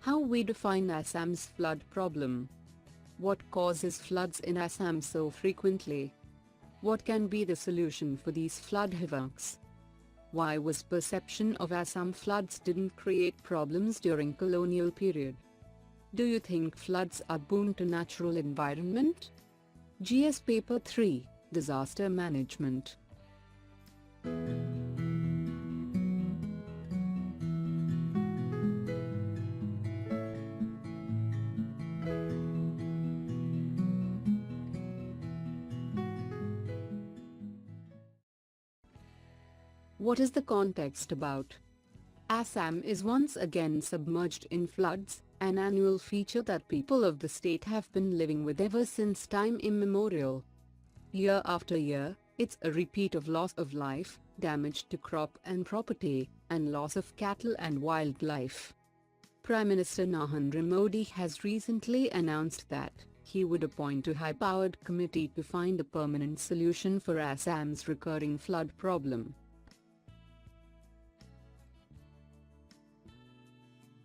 How we define Assam's flood problem. What causes floods in Assam so frequently? What can be the solution for these flood havocs? Why was perception of Assam floods didn't create problems during colonial period? Do you think floods are boon to natural environment? GS Paper 3, Disaster Management. What is the context about? Assam is once again submerged in floods, an annual feature that people of the state have been living with ever since time immemorial. Year after year, it's a repeat of loss of life, damage to crop and property, and loss of cattle and wildlife. Prime Minister Narendra Modi has recently announced that he would appoint a high-powered committee to find a permanent solution for Assam's recurring flood problem.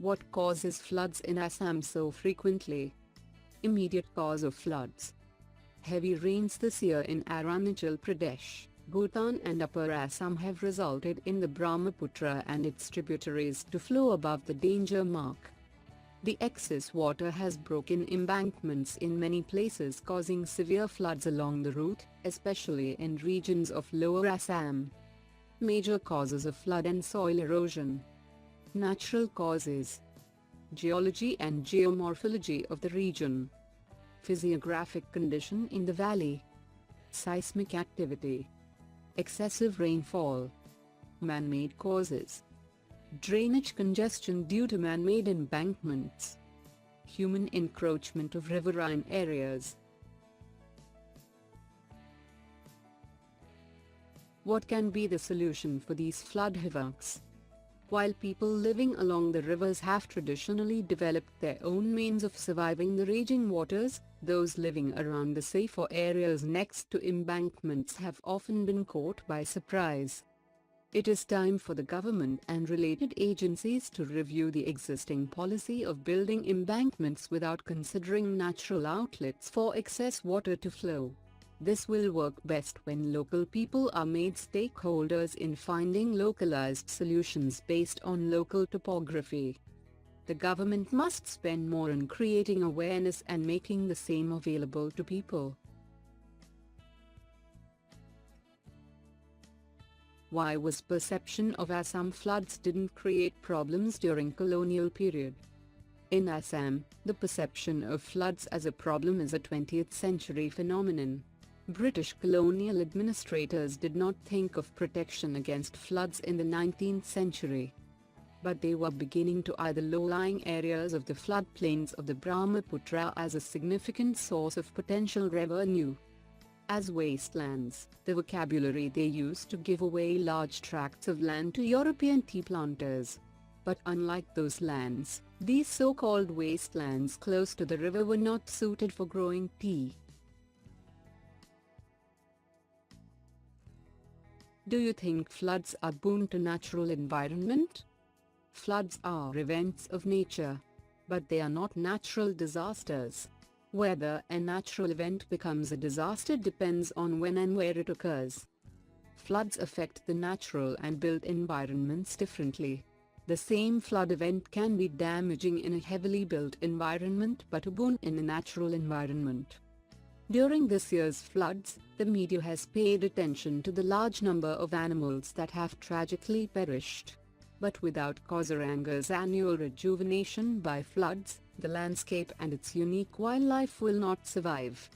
What causes floods in Assam so frequently? Immediate cause of floods. Heavy rains this year in Arunachal Pradesh, Bhutan and Upper Assam have resulted in the Brahmaputra and its tributaries to flow above the danger mark. The excess water has broken embankments in many places, causing severe floods along the route, especially in regions of Lower Assam. Major causes of flood and soil erosion. Natural causes. Geology and geomorphology of the region. Physiographic condition in the valley. Seismic activity. Excessive rainfall. Man-made causes. Drainage congestion due to man-made embankments. Human encroachment of riverine areas. What can be the solution for these flood havocs? While people living along the rivers have traditionally developed their own means of surviving the raging waters, those living around the safer areas next to embankments have often been caught by surprise. It is time for the government and related agencies to review the existing policy of building embankments without considering natural outlets for excess water to flow. This will work best when local people are made stakeholders in finding localized solutions based on local topography. The government must spend more on creating awareness and making the same available to people. Why was perception of Assam floods didn't create problems during colonial period? In Assam, the perception of floods as a problem is a 20th century phenomenon. British colonial administrators did not think of protection against floods in the 19th century. But they were beginning to eye the low-lying areas of the floodplains of the Brahmaputra as a significant source of potential revenue. As wastelands, the vocabulary they used to give away large tracts of land to European tea planters. But unlike those lands, these so-called wastelands close to the river were not suited for growing tea. Do you think floods are boon to natural environment? Floods are events of nature. But they are not natural disasters. Whether a natural event becomes a disaster depends on when and where it occurs. Floods affect the natural and built environments differently. The same flood event can be damaging in a heavily built environment but a boon in a natural environment. During this year's floods, the media has paid attention to the large number of animals that have tragically perished. But without Kaziranga's annual rejuvenation by floods, the landscape and its unique wildlife will not survive.